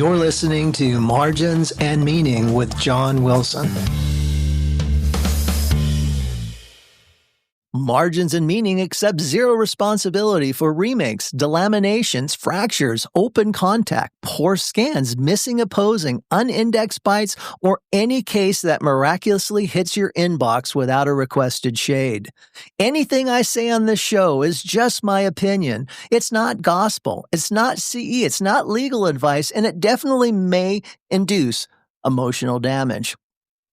You're listening to Margins and Meaning with John Wilson. Margins and Meaning accept zero responsibility for remakes, delaminations, fractures, open contact, poor scans, missing opposing, unindexed bytes, or any case that miraculously hits your inbox without a requested shade. Anything I say on this show is just my opinion. It's not gospel. It's not CE. It's not legal advice, and it definitely may induce emotional damage.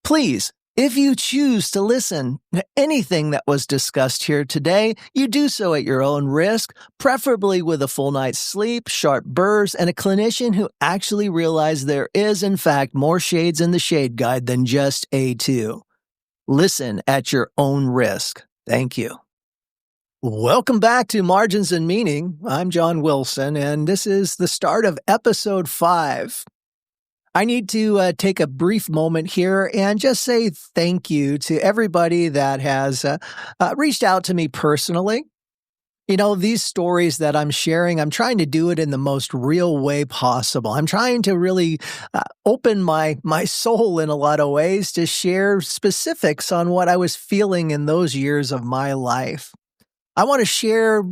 Please, if you choose to listen to anything that was discussed here today, you do so at your own risk, preferably with a full night's sleep, sharp burrs, and a clinician who actually realized there is, in fact, more shades in the shade guide than just A2. Listen at your own risk. Thank you. Welcome back to Margins and Meaning. I'm John Wilson, and this is the start of episode 5. I need to take a brief moment here and just say thank you to everybody that has reached out to me personally. You know, these stories that I'm sharing, I'm trying to do it in the most real way possible. I'm trying to really open my soul in a lot of ways to share specifics on what I was feeling in those years of my life. I want to share,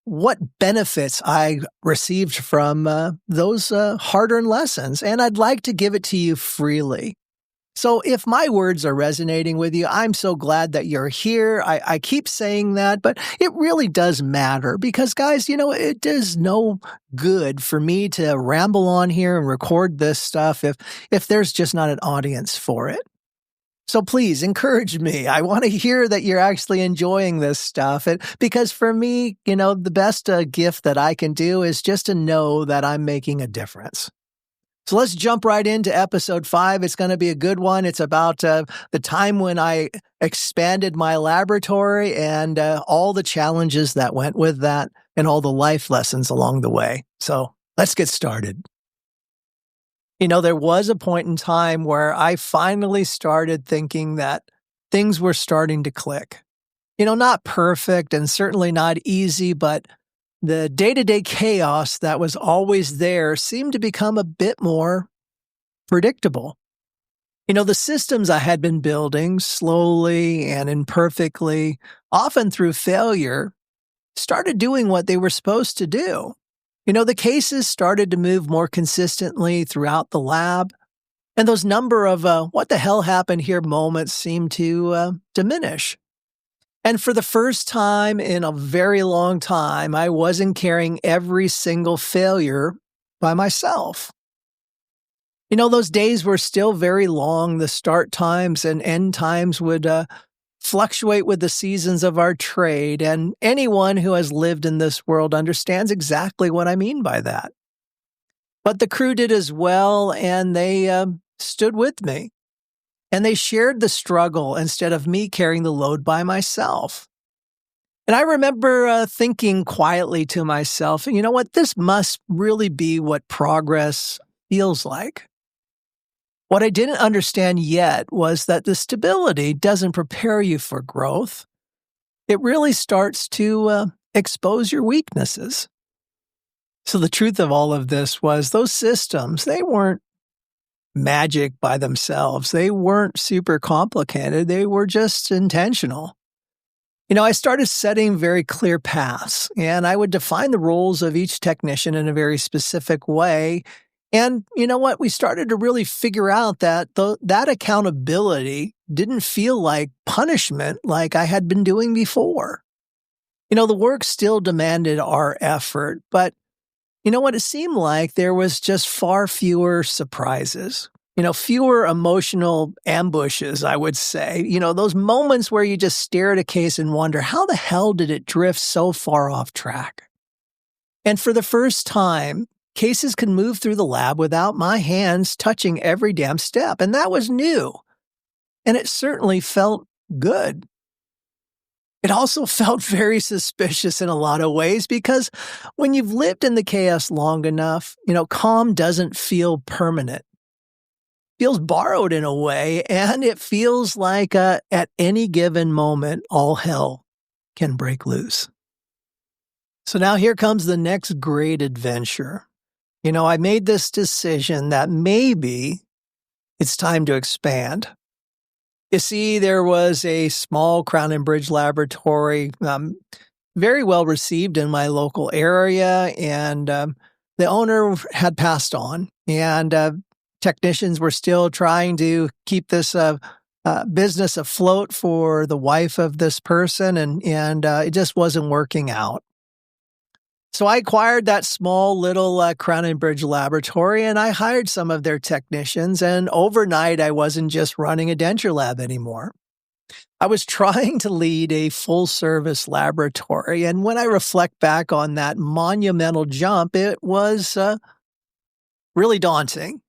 what benefits I received from those hard-earned lessons, and I'd like to give it to you freely. So if my words are resonating with you, I'm so glad that you're here. I keep saying that, but it really does matter because, guys, it does no good for me to ramble on here and record this stuff if there's just not an audience for it. So please encourage me. I want to hear that you're actually enjoying this stuff. Because for me, the best gift that I can do is just to know that I'm making a difference. So let's jump right into episode 5. It's going to be a good one. It's about the time when I expanded my laboratory and all the challenges that went with that and all the life lessons along the way. So let's get started. There was a point in time where I finally started thinking that things were starting to click. Not perfect and certainly not easy, but the day-to-day chaos that was always there seemed to become a bit more predictable. The systems I had been building slowly and imperfectly, often through failure, started doing what they were supposed to do. The cases started to move more consistently throughout the lab, and those number of what the hell happened here moments seemed to diminish. And for the first time in a very long time, I wasn't carrying every single failure by myself. Those days were still very long. The start times and end times would fluctuate with the seasons of our trade, and anyone who has lived in this world understands exactly what I mean by that. But the crew did as well, and they stood with me, and they shared the struggle instead of me carrying the load by myself. And I remember thinking quietly to myself, this must really be what progress feels like. What I didn't understand yet was that the stability doesn't prepare you for growth. It really starts to expose your weaknesses. So the truth of all of this was those systems, they weren't magic by themselves. They weren't super complicated. They were just intentional. I started setting very clear paths, and I would define the roles of each technician in a very specific way. And you know what? We started to really figure out that that accountability didn't feel like punishment like I had been doing before. The work still demanded our effort, but what? It seemed like there was just far fewer surprises, fewer emotional ambushes, I would say. Those moments where you just stare at a case and wonder, how the hell did it drift so far off track? And for the first time, cases could move through the lab without my hands touching every damn step, and that was new. And it certainly felt good. It also felt very suspicious in a lot of ways because when you've lived in the chaos long enough, calm doesn't feel permanent. It feels borrowed in a way, and it feels like at any given moment, all hell can break loose. So now here comes the next great adventure. I made this decision that maybe it's time to expand. You see, there was a small Crown and Bridge laboratory, very well received in my local area, and the owner had passed on, and technicians were still trying to keep this business afloat for the wife of this person, and it just wasn't working out. So I acquired that small little Crown and Bridge laboratory, and I hired some of their technicians, and overnight I wasn't just running a denture lab anymore. I was trying to lead a full-service laboratory, and when I reflect back on that monumental jump, it was really daunting.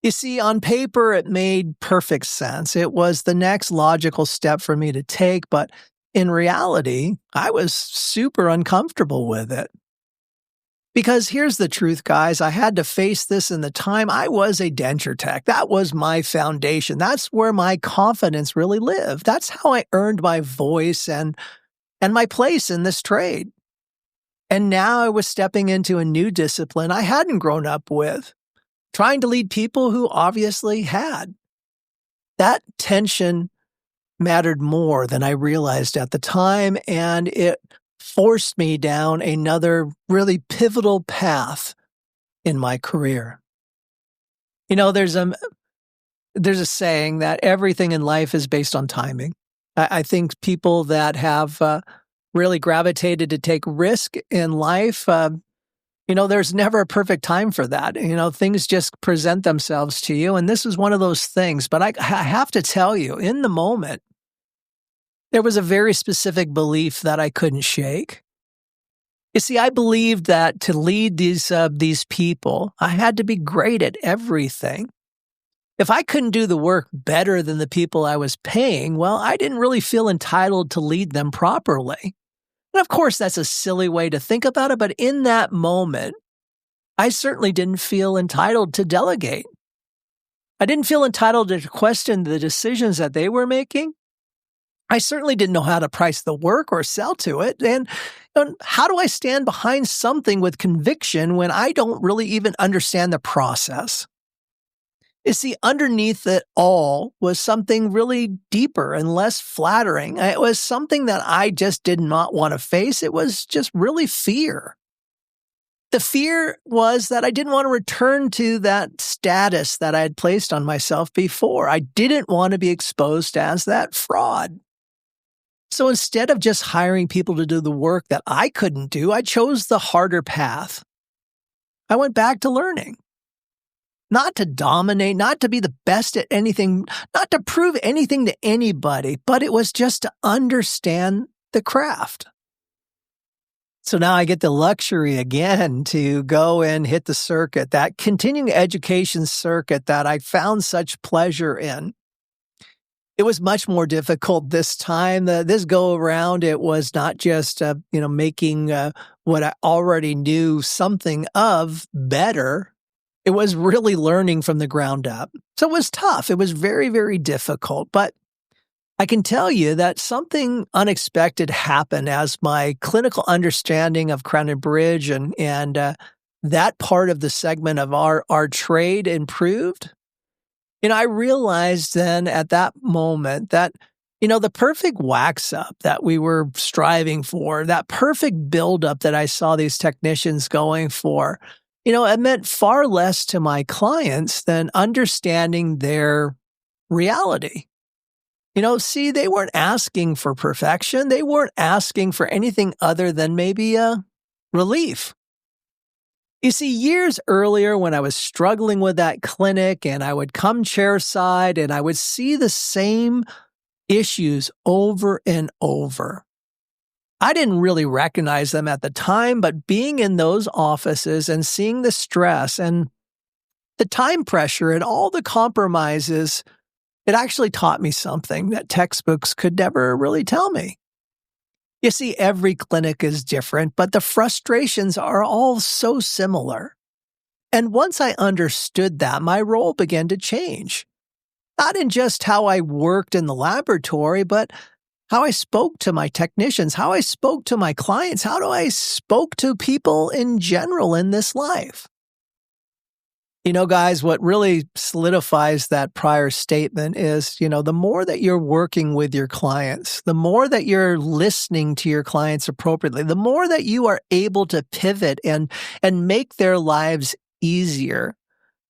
You see, on paper, it made perfect sense. It was the next logical step for me to take, but in reality, I was super uncomfortable with it. Because here's the truth, guys. I had to face this in the time I was a denture tech. That was my foundation. That's where my confidence really lived. That's how I earned my voice and my place in this trade. And now I was stepping into a new discipline I hadn't grown up with, trying to lead people who obviously had. That tension mattered more than I realized at the time, and it forced me down another really pivotal path in my career. There's a saying that everything in life is based on timing. I think people that have really gravitated to take risk in life, there's never a perfect time for that. Things just present themselves to you, and this is one of those things. But I have to tell you, in the moment, there was a very specific belief that I couldn't shake. You see, I believed that to lead these people, I had to be great at everything. If I couldn't do the work better than the people I was paying, well, I didn't really feel entitled to lead them properly. And of course, that's a silly way to think about it, but in that moment, I certainly didn't feel entitled to delegate. I didn't feel entitled to question the decisions that they were making. I certainly didn't know how to price the work or sell to it. And how do I stand behind something with conviction when I don't really even understand the process? You see, underneath it all was something really deeper and less flattering. It was something that I just did not want to face. It was just really fear. The fear was that I didn't want to return to that status that I had placed on myself before. I didn't want to be exposed as that fraud. So instead of just hiring people to do the work that I couldn't do, I chose the harder path. I went back to learning. Not to dominate, not to be the best at anything, not to prove anything to anybody, but it was just to understand the craft. So now I get the luxury again to go and hit the circuit, that continuing education circuit that I found such pleasure in. It was much more difficult this time. This go around, it was not just, making what I already knew something of better. It was really learning from the ground up. So it was tough. It was very, very difficult. But I can tell you that something unexpected happened as my clinical understanding of Crown and Bridge and that part of the segment of our trade improved. I realized then at that moment that, the perfect wax up that we were striving for, that perfect buildup that I saw these technicians going for, it meant far less to my clients than understanding their reality. See, they weren't asking for perfection. They weren't asking for anything other than maybe relief. You see, years earlier when I was struggling with that clinic and I would come chairside and I would see the same issues over and over. I didn't really recognize them at the time, but being in those offices and seeing the stress and the time pressure and all the compromises, it actually taught me something that textbooks could never really tell me. You see, every clinic is different, but the frustrations are all so similar. And once I understood that, my role began to change. Not in just how I worked in the laboratory, but how I spoke to my technicians, how I spoke to my clients, how I spoke to people in general in this life. Guys, what really solidifies that prior statement is, the more that you're working with your clients, the more that you're listening to your clients appropriately, the more that you are able to pivot and make their lives easier,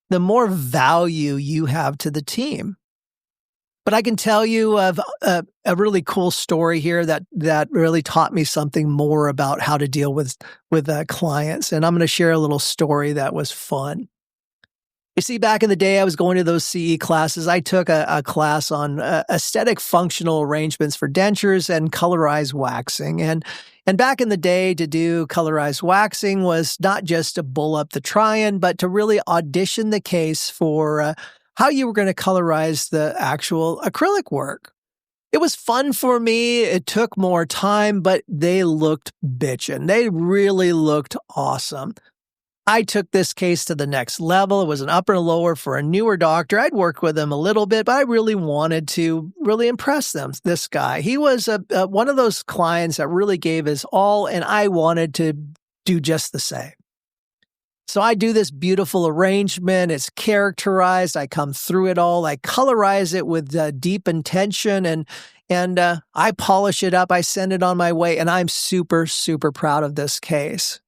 the more value you have to the team. But I can tell you of a really cool story here that really taught me something more about how to deal with clients. And I'm going to share a little story that was fun. You see, back in the day, I was going to those CE classes. I took a class on aesthetic functional arrangements for dentures and colorized waxing. And back in the day, to do colorized waxing was not just to bull up the try-in, but to really audition the case for how you were going to colorize the actual acrylic work. It was fun for me. It took more time, but they looked bitchin'. They really looked awesome. I took this case to the next level. It was an upper and lower for a newer doctor. I'd worked with him a little bit, but I really wanted to really impress them. This guy, he was one of those clients that really gave his all, and I wanted to do just the same. So I do this beautiful arrangement. It's characterized. I come through it all. I colorize it with deep intention, and I polish it up. I send it on my way, and I'm super, super proud of this case.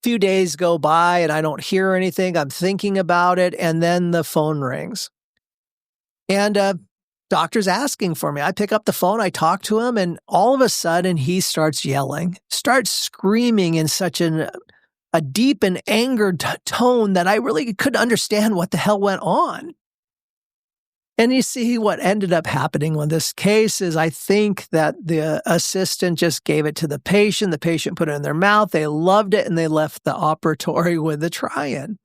Few days go by and I don't hear anything. I'm thinking about it, and then the phone rings. And doctor's asking for me. I pick up the phone, I talk to him, and all of a sudden he starts yelling, starts screaming in such a deep and angered tone that I really couldn't understand what the hell went on. And you see, what ended up happening with this case is I think that the assistant just gave it to the patient. The patient put it in their mouth. They loved it, and they left the operatory with the try-in.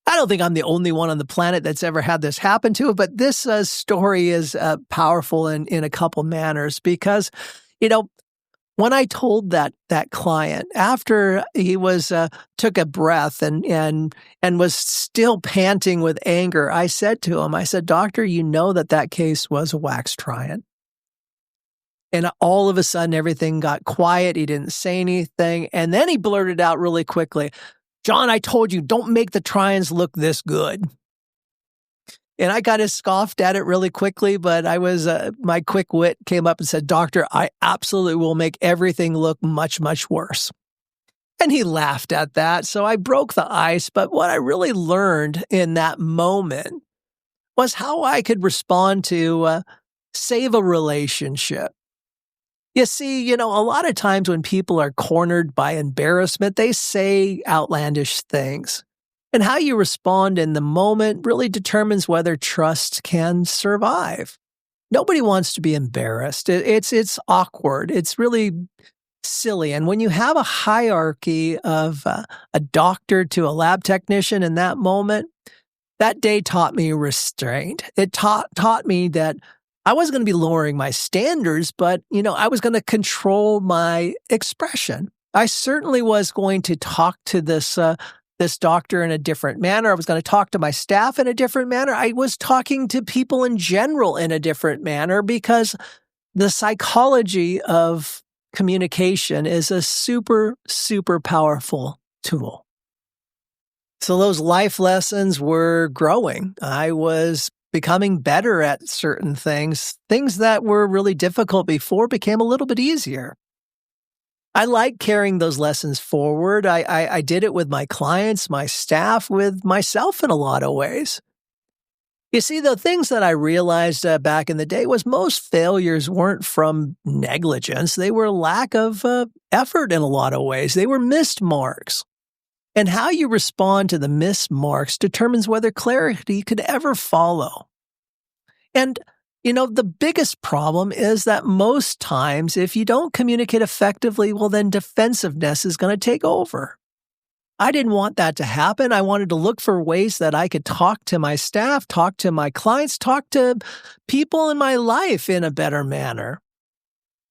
I don't think I'm the only one on the planet that's ever had this happen to, but this story is powerful in a couple manners because, when I told that client after he was took a breath and was still panting with anger, I said to him, I said, "Doctor, you know that case was a wax try-in." And all of a sudden, everything got quiet. He didn't say anything, and then he blurted out really quickly, "John, I told you, don't make the try-ins look this good." And I kind of scoffed at it really quickly, but my quick wit came up and said, "Doctor, I absolutely will make everything look much, much worse." And he laughed at that. So I broke the ice. But what I really learned in that moment was how I could respond to save a relationship. You see, a lot of times when people are cornered by embarrassment, they say outlandish things. And how you respond in the moment really determines whether trust can survive. Nobody wants to be embarrassed. It's awkward. It's really silly. And when you have a hierarchy of a doctor to a lab technician in that moment, that day taught me restraint. It taught me that I wasn't going to be lowering my standards, but, I was going to control my expression. I certainly was going to talk to this doctor in a different manner. I was going to talk to my staff in a different manner. I was talking to people in general in a different manner because the psychology of communication is a super, super powerful tool. So those life lessons were growing. I was becoming better at certain things. Things that were really difficult before became a little bit easier. I like carrying those lessons forward. I did it with my clients, my staff, with myself in a lot of ways. You see, the things that I realized back in the day was most failures weren't from negligence. They were lack of effort in a lot of ways. They were missed marks. And how you respond to the missed marks determines whether clarity could ever follow. And the biggest problem is that most times, if you don't communicate effectively, well, then defensiveness is going to take over. I didn't want that to happen. I wanted to look for ways that I could talk to my staff, talk to my clients, talk to people in my life in a better manner.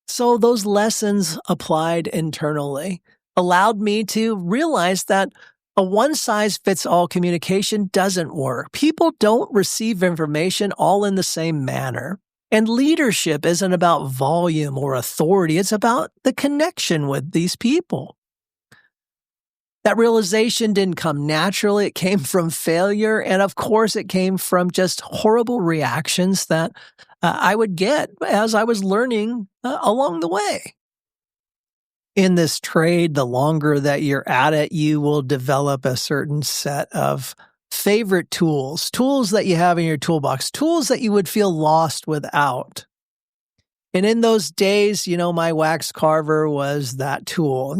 So those lessons applied internally allowed me to realize that a one-size-fits-all communication doesn't work. People don't receive information all in the same manner. And leadership isn't about volume or authority. It's about the connection with these people. That realization didn't come naturally. It came from failure. And of course, it came from just horrible reactions that I would get as I was learning along the way. In this trade, the longer that you're at it, you will develop a certain set of favorite tools that you have in your toolbox, tools that you would feel lost without. And in those days, my wax carver was that tool.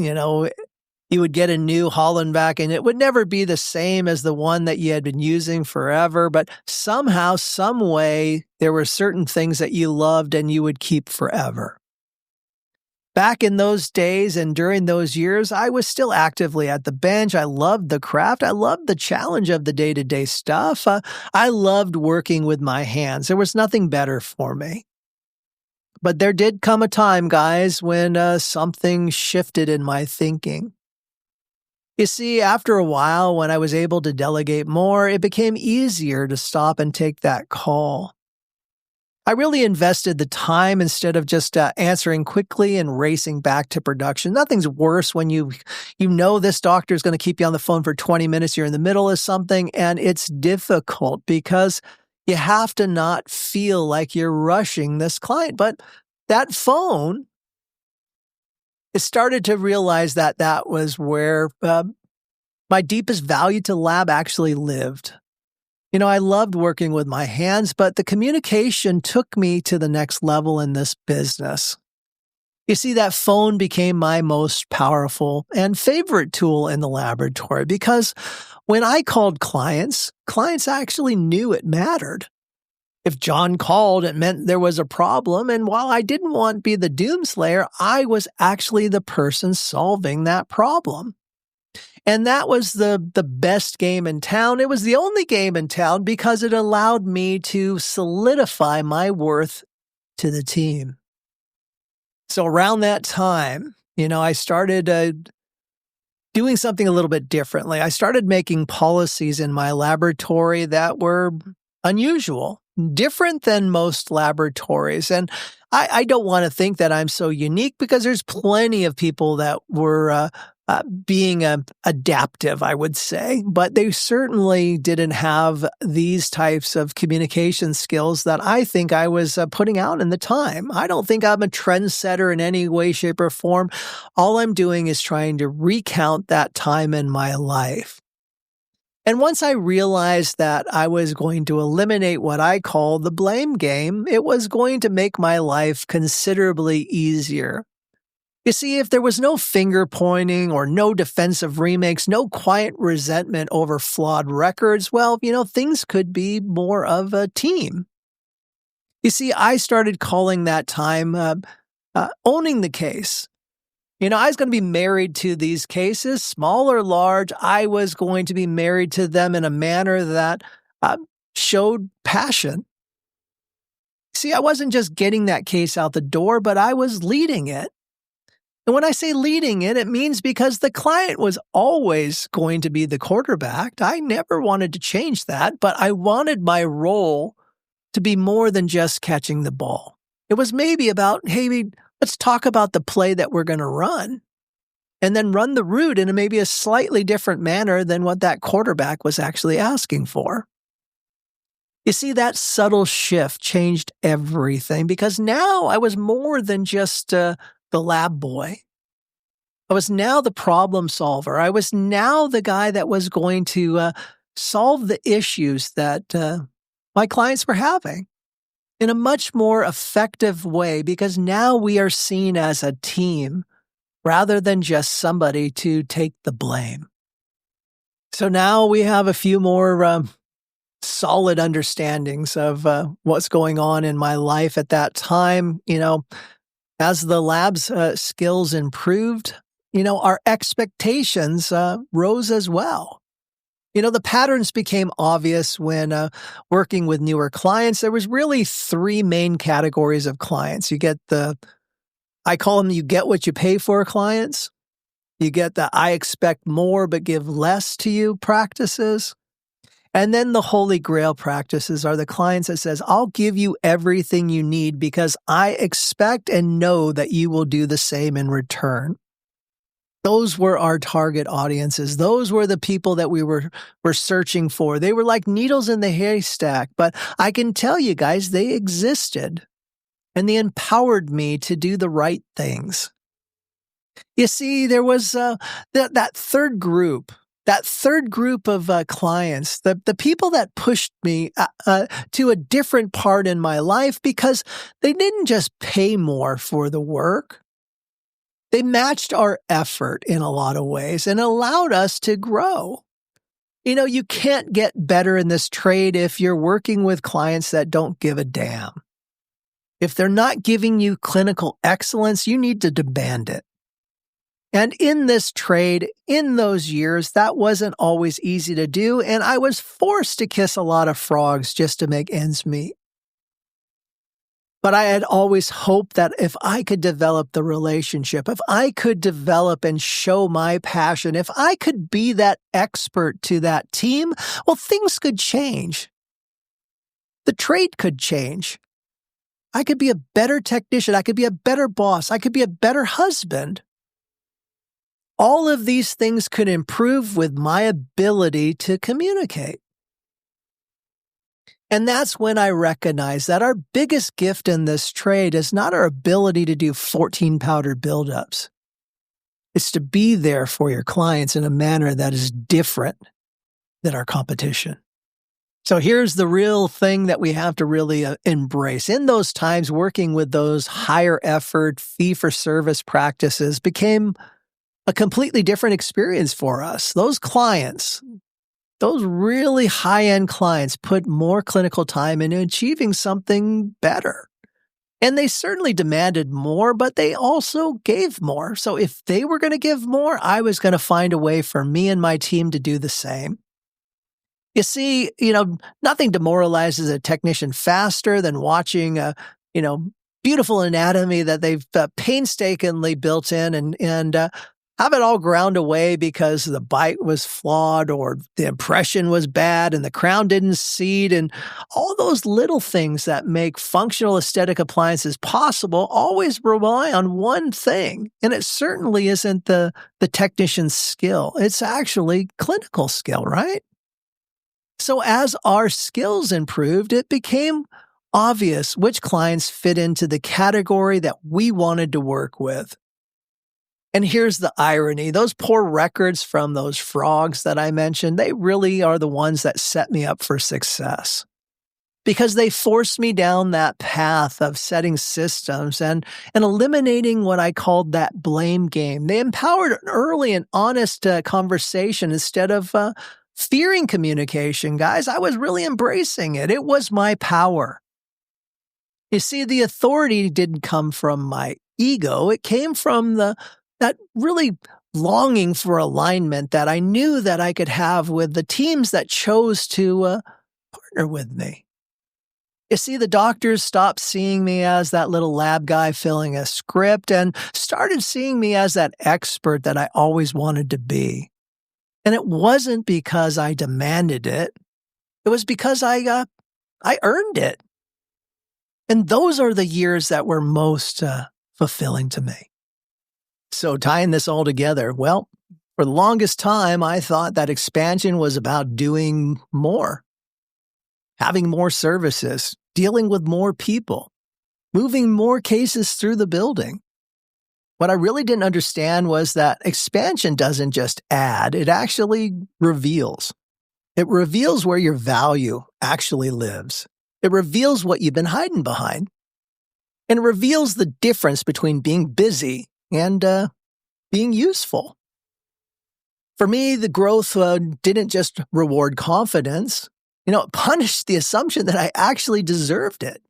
You would get a new Hollandback and it would never be the same as the one that you had been using forever, but somehow, some way, there were certain things that you loved and you would keep forever. Back in those days and during those years, I was still actively at the bench. I loved the craft. I loved the challenge of the day-to-day stuff. I loved working with my hands. There was nothing better for me. But there did come a time, guys, when something shifted in my thinking. You see, after a while, when I was able to delegate more, it became easier to stop and take that call. I really invested the time instead of just answering quickly and racing back to production. Nothing's worse when you know this doctor is going to keep you on the phone for 20 minutes. You're in the middle of something, and it's difficult because you have to not feel like you're rushing this client. But that phone, it started to realize that that was where my deepest value to lab actually lived. I loved working with my hands, but the communication took me to the next level in this business. You see, that phone became my most powerful and favorite tool in the laboratory because when I called clients actually knew it mattered. If John called, it meant there was a problem, and while I didn't want to be the doomslayer, I was actually the person solving that problem. And that was the best game in town. It was the only game in town because it allowed me to solidify my worth to the team. So around that time, I started doing something a little bit differently. I started making policies in my laboratory that were unusual, different than most laboratories. And I don't want to think that I'm so unique because there's plenty of people that were being adaptive, I would say, but they certainly didn't have these types of communication skills that I think I was putting out in the time. I don't think I'm a trendsetter in any way, shape, or form. All I'm doing is trying to recount that time in my life. And once I realized that I was going to eliminate what I call the blame game, it was going to make my life considerably easier. You see, if there was no finger pointing or no defensive remakes, no quiet resentment over flawed records, well, things could be more of a team. You see, I started calling that time owning the case. I was going to be married to these cases, small or large. I was going to be married to them in a manner that showed passion. See, I wasn't just getting that case out the door, but I was leading it. And when I say leading it, it means because the client was always going to be the quarterback. I never wanted to change that, but I wanted my role to be more than just catching the ball. It was maybe about, hey, let's talk about the play that we're going to run, and then run the route in maybe a slightly different manner than what that quarterback was actually asking for. You see, that subtle shift changed everything because now I was more than just the lab boy. I was now the problem solver. I was now the guy that was going to solve the issues that my clients were having in a much more effective way because now we are seen as a team rather than just somebody to take the blame. So now we have a few more solid understandings of what's going on in my life at that time. As the lab's skills improved, our expectations rose as well. The patterns became obvious when working with newer clients. There was really three main categories of clients. You get I call them you get what you pay for clients. You get the I expect more but give less to you practices. And then the holy grail practices are the clients that says, I'll give you everything you need because I expect and know that you will do the same in return. Those were our target audiences. Those were the people that we were searching for. They were like needles in the haystack, but I can tell you guys, they existed, and they empowered me to do the right things. You see, there was that third group. That third group of clients, the people that pushed me to a different part in my life because they didn't just pay more for the work. They matched our effort in a lot of ways and allowed us to grow. You know, you can't get better in this trade if you're working with clients that don't give a damn. If they're not giving you clinical excellence, you need to demand it. And in this trade, in those years, that wasn't always easy to do, and I was forced to kiss a lot of frogs just to make ends meet. But I had always hoped that if I could develop the relationship, if I could develop and show my passion, if I could be that expert to that team, well, things could change. The trade could change. I could be a better technician. I could be a better boss. I could be a better husband. All of these things could improve with my ability to communicate. And that's when I recognized that our biggest gift in this trade is not our ability to do 14 powder buildups. It's to be there for your clients in a manner that is different than our competition. So here's the real thing that we have to really embrace. In those times, working with those higher effort fee-for-service practices became a completely different experience for us. Those clients, those really high-end clients put more clinical time into achieving something better. And they certainly demanded more, but they also gave more. So if they were going to give more, I was going to find a way for me and my team to do the same. You see, nothing demoralizes a technician faster than watching a, beautiful anatomy that they've painstakingly built in and have it all ground away because the bite was flawed or the impression was bad and the crown didn't seat, and all those little things that make functional aesthetic appliances possible always rely on one thing. And it certainly isn't the technician's skill. It's actually clinical skill, right? So as our skills improved, it became obvious which clients fit into the category that we wanted to work with. And here's the irony. Those poor records from those frogs that I mentioned, they really are the ones that set me up for success because they forced me down that path of setting systems and eliminating what I called that blame game. They empowered an early and honest conversation instead of fearing communication, guys. I was really embracing it. It was my power. You see, the authority didn't come from my ego. It came from that really longing for alignment that I knew that I could have with the teams that chose to partner with me. You see, the doctors stopped seeing me as that little lab guy filling a script and started seeing me as that expert that I always wanted to be. And it wasn't because I demanded it. It was because I earned it. And those are the years that were most fulfilling to me. So tying this all together, well, for the longest time, I thought that expansion was about doing more, having more services, dealing with more people, moving more cases through the building. What I really didn't understand was that expansion doesn't just add, it actually reveals. It reveals where your value actually lives. It reveals what you've been hiding behind. And it reveals the difference between being busy and being useful. For me, the growth didn't just reward confidence. It punished the assumption that I actually deserved it.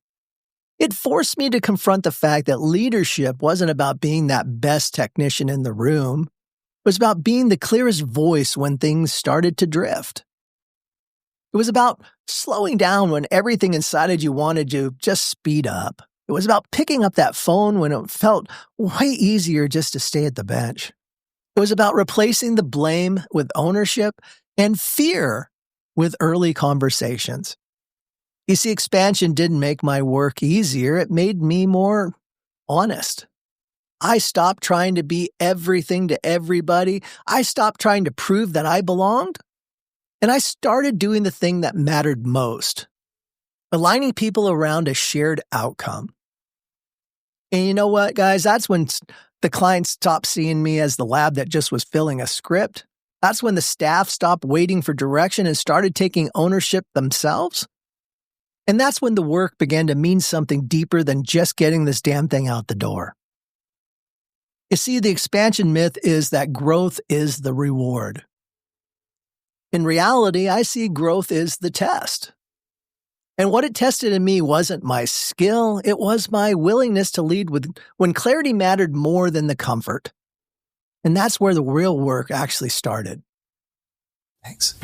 It forced me to confront the fact that leadership wasn't about being that best technician in the room. It was about being the clearest voice when things started to drift. It was about slowing down when everything inside you wanted to just speed up. It was about picking up that phone when it felt way easier just to stay at the bench. It was about replacing the blame with ownership and fear with early conversations. You see, expansion didn't make my work easier. It made me more honest. I stopped trying to be everything to everybody. I stopped trying to prove that I belonged. And I started doing the thing that mattered most, aligning people around a shared outcome. And you know what, guys? That's when the clients stopped seeing me as the lab that just was filling a script. That's when the staff stopped waiting for direction and started taking ownership themselves. And that's when the work began to mean something deeper than just getting this damn thing out the door. You see, the expansion myth is that growth is the reward. In reality, I see growth is the test. And what it tested in me wasn't my skill, it was my willingness to lead when clarity mattered more than the comfort. And that's where the real work actually started. Thanks.